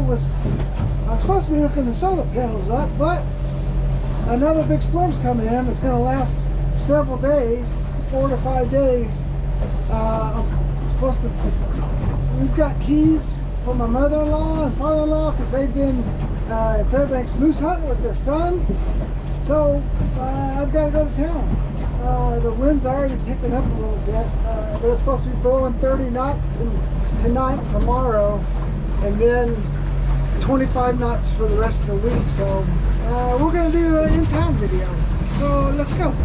I was supposed to be hooking the solar panels up, but another big storm's coming in that's going to last several days, 4 to 5 days. We've got keys from my mother-in-law and father-in-law because they've been at Fairbanks moose hunting with their son. So I've got to go to town. The wind's already picking up a little bit, but it's supposed to be blowing 30 knots tonight, tomorrow, and then 25 knots for the rest of the week. So we're going to do an in-town video. So let's go.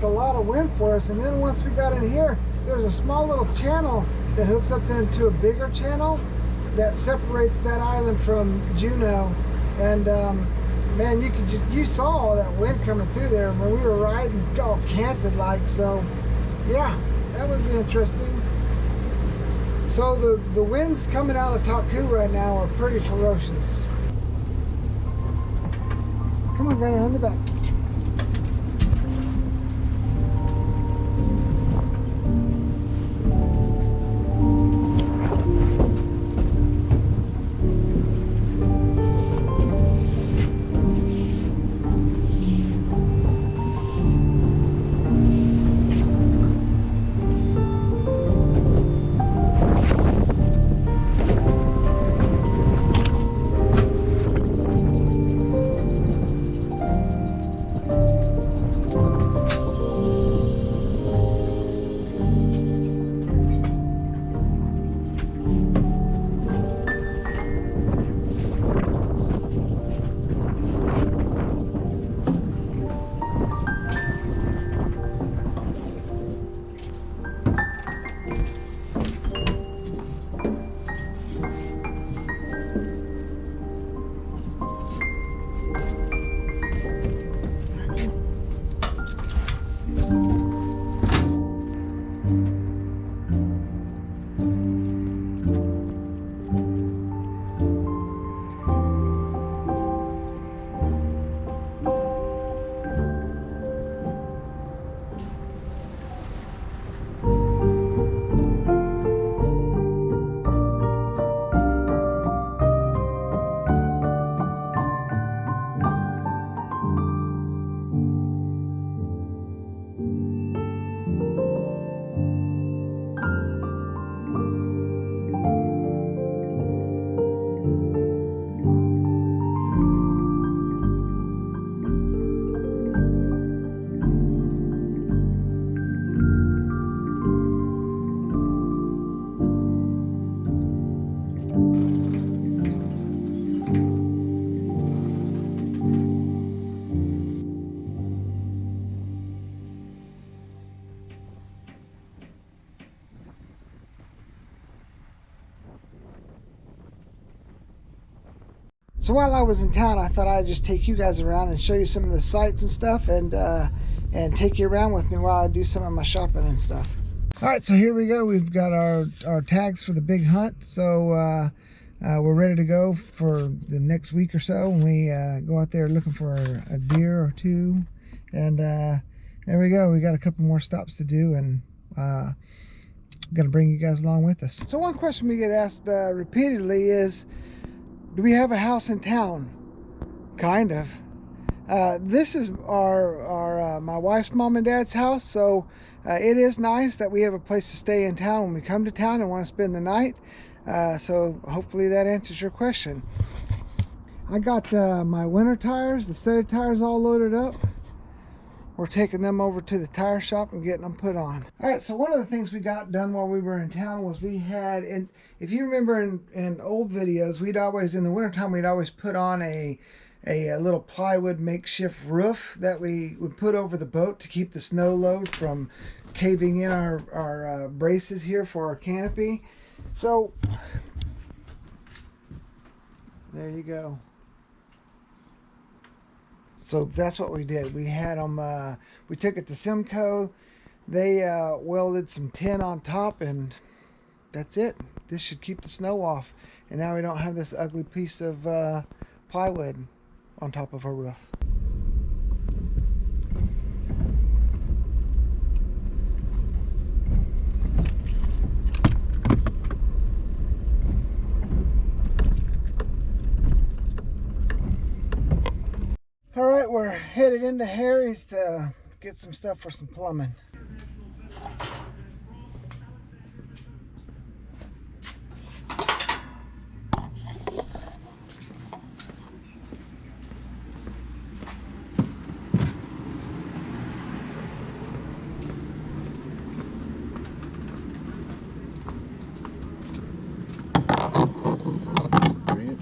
A lot of wind for us, and then once we got in here, there's a small little channel that hooks up into a bigger channel that separates that island from Juneau. And man, you saw all that wind coming through there when we were riding all canted like. So yeah, that was interesting. So the winds coming out of Taku right now are pretty ferocious. Come on, Gunner, in the back. So while I was in town, I thought I'd just take you guys around and show you some of the sights and stuff, and take you around with me while I do some of my shopping and stuff. All right, so here we go. We've got our tags for the big hunt. So we're ready to go for the next week or so when we go out there looking for a deer or two. And there we go. We got a couple more stops to do, and I'm going to bring you guys along with us. So one question we get asked repeatedly is, do we have a house in town? Kind of. This is our my wife's mom and dad's house, so it is nice that we have a place to stay in town when we come to town and want to spend the night. So hopefully that answers your question. I got my winter tires, the set of tires all loaded up. we're taking them over to the tire shop and getting them put on. All right, so one of the things we got done while we were in town was we had, and if you remember in old videos, we'd always, in the wintertime, we'd always put on a little plywood makeshift roof that we would put over the boat to keep the snow load from caving in our braces here for our canopy. So there you go. So that's what we did. We had them, we took it to Simcoe. They welded some tin on top, and that's it. This should keep the snow off. And now we don't have this ugly piece of plywood on top of our roof. All right, we're headed into Harry's to get some stuff for some plumbing.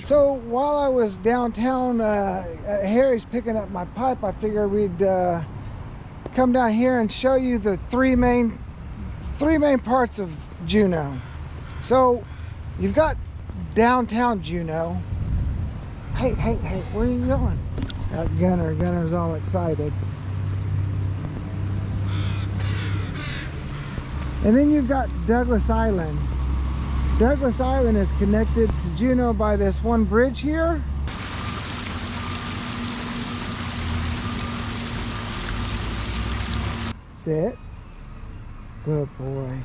So while I was downtown at Harry's picking up my pipe, I figured we'd come down here and show you the three main parts of Juneau. So you've got downtown Juneau. Hey, where are you going? Gunner's all excited. And then you've got Douglas Island. Douglas Island is connected to Juneau by this one bridge here. That's it. Good boy.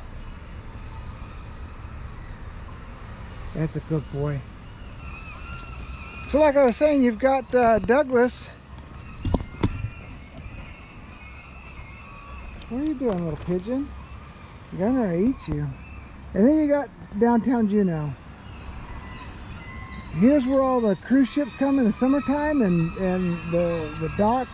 That's a good boy. So like I was saying, you've got Douglas. What are you doing, little pigeon? You're gonna eat you. And then you got downtown Juneau. Here's where all the cruise ships come in the summertime, and the dock.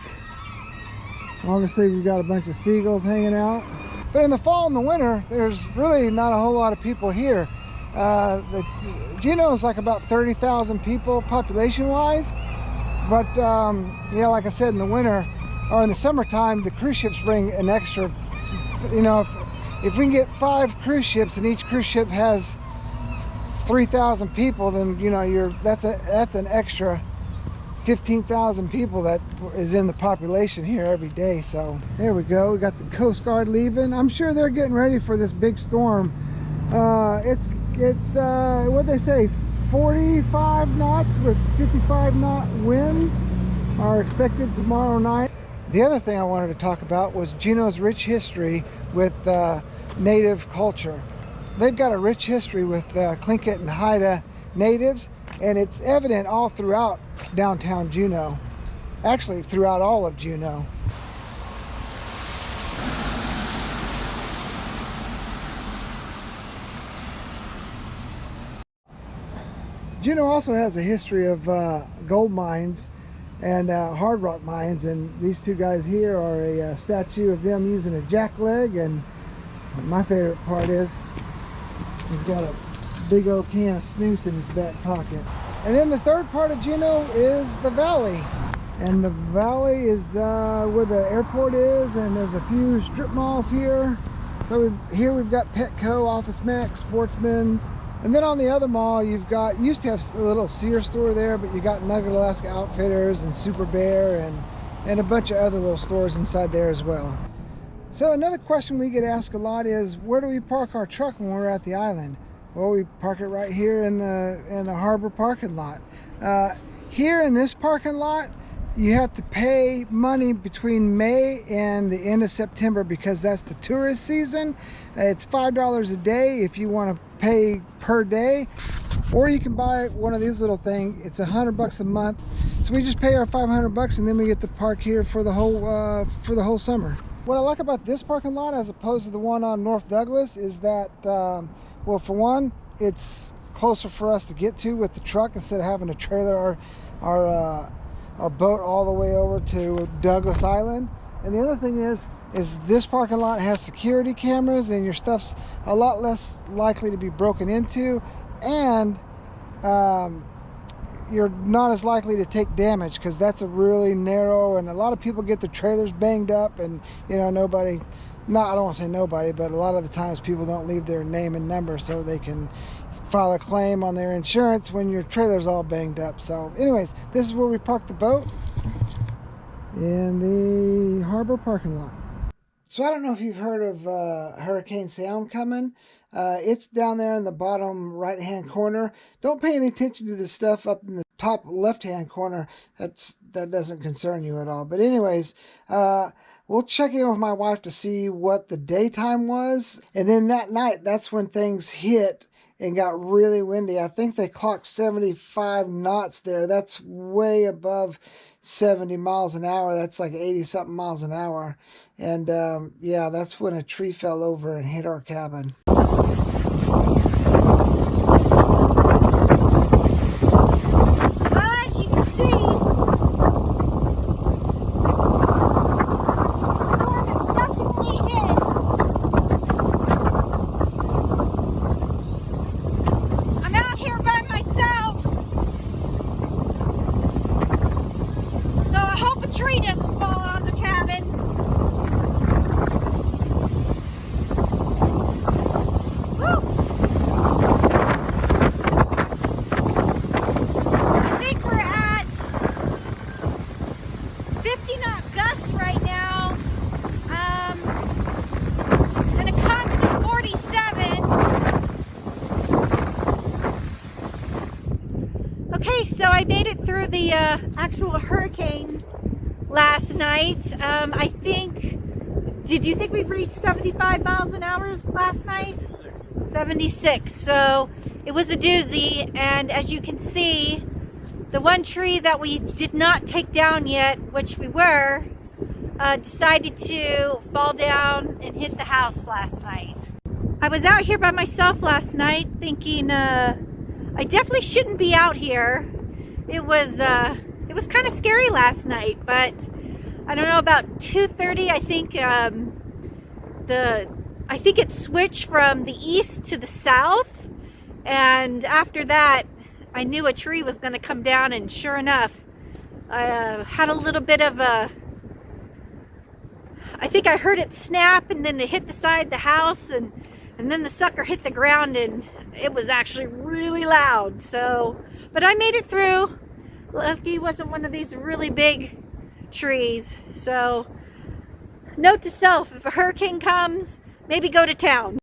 Obviously we've got a bunch of seagulls hanging out. But in the fall and the winter, there's really not a whole lot of people here. Juneau is like about 30,000 people population wise. But yeah, like I said, in the winter or in the summertime, the cruise ships bring an extra, you know, if we can get 5 cruise ships and each cruise ship has 3,000 people, then you know that's an extra 15,000 people that is in the population here every day. So there we go. We got the Coast Guard leaving. I'm sure they're getting ready for this big storm. It's what they say, 45 knots with 55 knot winds are expected tomorrow night. The other thing I wanted to talk about was Juneau's rich history with native culture. They've got a rich history with Tlingit and Haida natives, and it's evident all throughout downtown Juneau. Actually, throughout all of Juneau. Juneau also has a history of gold mines and hard rock mines, and these two guys here are a statue of them using a jackleg, and my favorite part is he's got a big old can of snooze in his back pocket. And then the third part of Juneau is the valley, and the valley is where the airport is, and there's a few strip malls here. So here we've got Petco, Office Max, Sportsman's. And then on the other mall, you've got, used to have a little Sears store there, but you got Nugget Alaska Outfitters and Super Bear and a bunch of other little stores inside there as well. So another question we get asked a lot is, where do we park our truck when we're at the island? Well, we park it right here in the harbor parking lot. Here in this parking lot, you have to pay money between May and the end of September because that's the tourist season. It's $5 a day if you want to pay per day, or you can buy one of these little things. It's $100 a month. So we just pay our $500 and then we get to park here for the whole summer. What I like about this parking lot as opposed to the one on North Douglas is that, well, for one, it's closer for us to get to with the truck instead of having to trailer our boat all the way over to Douglas Island. And the other thing is this parking lot has security cameras, and your stuff's a lot less likely to be broken into, and you're not as likely to take damage, because that's a really narrow, and a lot of people get their trailers banged up, and you know, I don't want to say nobody, but a lot of the times people don't leave their name and number so they can file a claim on their insurance when your trailer's all banged up. So anyways, this is where we parked the boat, in the harbor parking lot. So I don't know if you've heard of Hurricane Sam coming. It's down there in the bottom right hand corner. Don't pay any attention to the stuff up in the top left hand corner. That doesn't concern you at all. But anyways, we'll check in with my wife to see what the daytime was, and then that night, that's when things hit and got really windy. I think they clocked 75 knots there. That's way above 70 miles an hour. That's like 80 something miles an hour. And yeah, that's when a tree fell over and hit our cabin. So I made it through the actual hurricane last night. I think, did you think we reached 75 miles an hour last night? 76. So it was a doozy, and as you can see, the one tree that we did not take down yet, which we were, decided to fall down and hit the house last night. I was out here by myself last night thinking I definitely shouldn't be out here. It was kind of scary last night, but I don't know, about 2:30 I think it switched from the east to the south, and after that I knew a tree was going to come down, and sure enough, I had a little bit of I think I heard it snap, and then it hit the side of the house, and then the sucker hit the ground, and it was actually really loud. So, but I made it through. Lucky it wasn't one of these really big trees. So, note to self, if a hurricane comes, maybe go to town.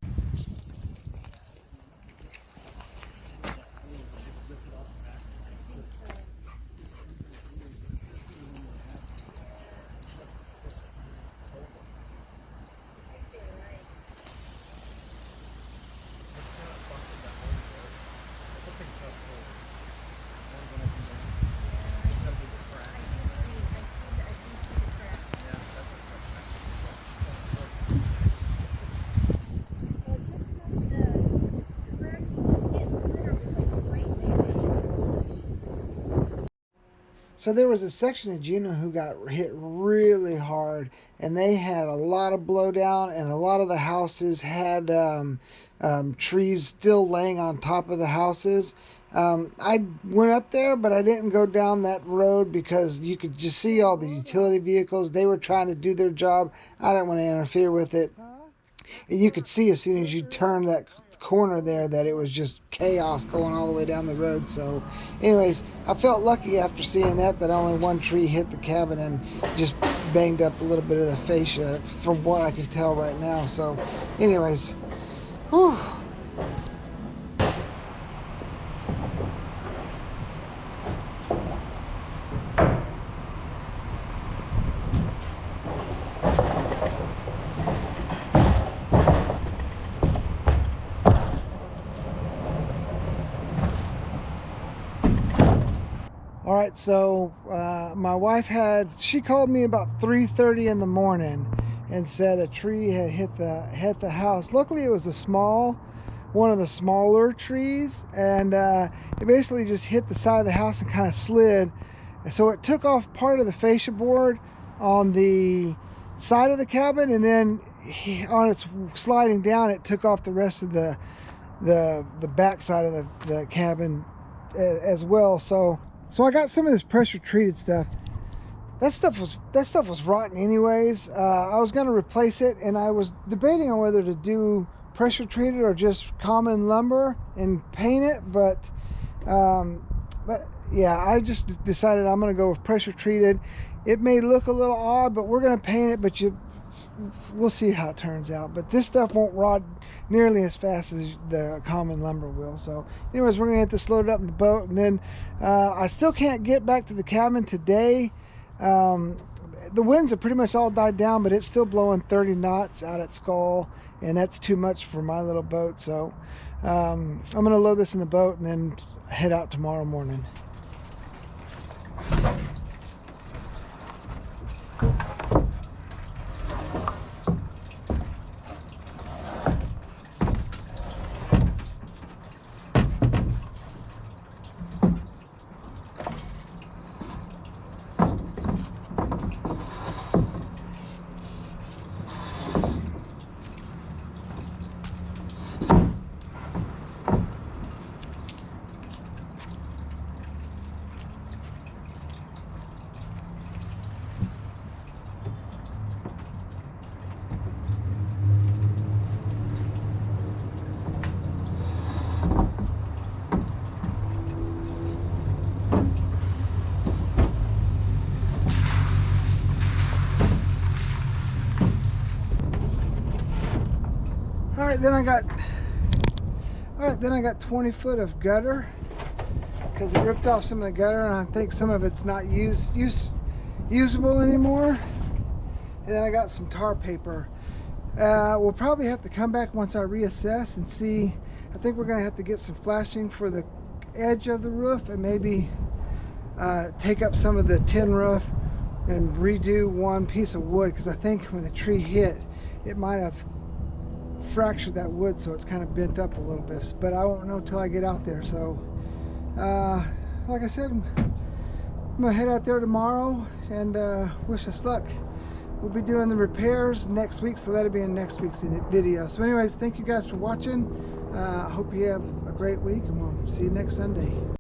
So there was a section of Juneau who got hit really hard, and they had a lot of blowdown, and a lot of the houses had trees still laying on top of the houses. I went up there, but I didn't go down that road because you could just see all the utility vehicles. They were trying to do their job. I didn't want to interfere with it. And you could see as soon as you turned that corner there that it was just chaos going all the way down the road. So anyways, I felt lucky after seeing that only one tree hit the cabin and just banged up a little bit of the fascia from what I can tell right now. So anyways, whew. All right, so my wife she called me about 3:30 in the morning and said a tree had hit the house. Luckily, it was one of the smaller trees, and it basically just hit the side of the house and kind of slid. So it took off part of the fascia board on the side of the cabin, and then on its sliding down, it took off the rest of the back side of the cabin as well. So I got some of this pressure treated stuff. That stuff was rotten anyways. I was going to replace it, and I was debating on whether to do pressure treated or just common lumber and paint it, but yeah, I just decided I'm going to go with pressure treated. It may look a little odd, but we're going to paint it, but we'll see how it turns out. But this stuff won't rot nearly as fast as the common lumber will. So anyways, we're going to get this loaded up in the boat, and then I still can't get back to the cabin today. The winds have pretty much all died down, but it's still blowing 30 knots out at Skull, and that's too much for my little boat. So I'm going to load this in the boat and then head out tomorrow morning. All right, then I got 20 foot of gutter because it ripped off some of the gutter, and I think some of it's not usable anymore. And then I got some tar paper. We'll probably have to come back once I reassess and see. I think we're gonna have to get some flashing for the edge of the roof, and maybe take up some of the tin roof and redo one piece of wood, because I think when the tree hit, it might have fractured that wood, so it's kind of bent up a little bit, but I won't know till I get out there. So like I said, I'm gonna head out there tomorrow and wish us luck. We'll be doing the repairs next week, so that'll be in next week's video. So anyways, thank you guys for watching. I hope you have a great week, and we'll see you next Sunday.